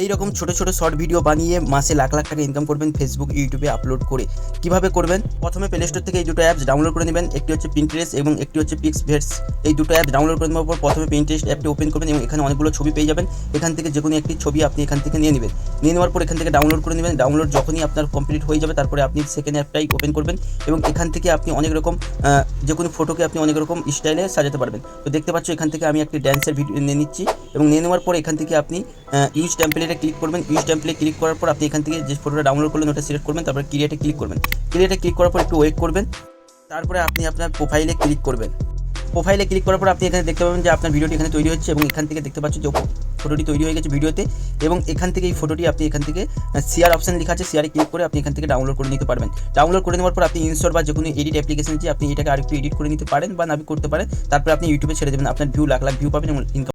এই রকম ছোট ছোট শর্ট ভিডিও বানিয়ে মাসে লাখ লাখ টাকা ইনকাম করবেন ফেসবুক ইউটিউবে আপলোড করে। কিভাবে করবেন? প্রথমে প্লে স্টোর থেকে এই দুটো অ্যাপস ডাউনলোড করে নেবেন। একটি হচ্ছে পিন্টারেস্ট এবং একটি হচ্ছে পিক্সভেটস। এই দুটো অ্যাপ ডাউনলোড করে নেওয়ার পর প্রথমে পিন্টারেস্ট অ্যাপটি ওপেন করবেন এবং এখানে অনেকগুলো ছবি পেয়ে যাবেন। এখান থেকে যে কোনো একটি ছবি আপনি এখান থেকে নিয়ে নেবেন। নিয়ে নেওয়ার পর এখান থেকে ডাউনলোড করে নেবেন। ডাউনলোড যখনই আপনার কমপ্লিট হয়ে যাবে তারপরে আপনি সেকেন্ড অ্যাপটাই ওপেন করবেন এবং এখান থেকে আপনি অনেক রকম যে কোনো ফটোকে আপনি অনেক রকম স্টাইলে সাজাতে পারবেন। তো দেখতে পাচ্ছ এখান থেকে আমি একটি ড্যান্সের ভিডিও নিয়ে নিচ্ছি এবং নিয়ে নেওয়ার পর এখান থেকে আপনি ইউজ টেমপ্লেটে ক্লিক করবেন। ইউজ টেমপ্লেটে ক্লিক করার পর আপনি এখান থেকে যে ফটোটা ডাউনলোড করলেন ওটা সিলেক্ট করবেন, তারপর ক্রিয়েটে ক্লিক করবেন। ক্রিয়েটে ক্লিক করার পর একটু ওয়েট করবেন, তারপরে আপনি আপনার প্রোফাইলে ক্লিক করবেন। প্রোফাইলে ক্লিক করার পর আপনি এখানে দেখতে পাবেন যে আপনার ভিডিওটি এখানে তৈরি হচ্ছে এবং এখান থেকে দেখতে পাচ্ছেন যে ফটোটি তৈরি হয়ে গেছে ভিডিওতে এবং এখান থেকে এই ফটোটি আপনি এখান থেকে শেয়ার অপশান লেখা আছে, শেয়ারে ক্লিক করে আপনি এখান থেকে ডাউনলোড করে নিতে পারবেন। ডাউনলোড করে নেওয়ার পর আপনি ইনস্টল বা যে কোনো এডিট অ্যাপ্লিকেশন যে আপনি এটাকে আরেকটু এডিট করে নিতে পারেন বা নাবি করতে পারেন, তারপর আপনি ইউটিউবে ছেড়ে দেবেন। আপনার ভিউ লাখ লাখ ভিউ পাবেন এবং ইনকাম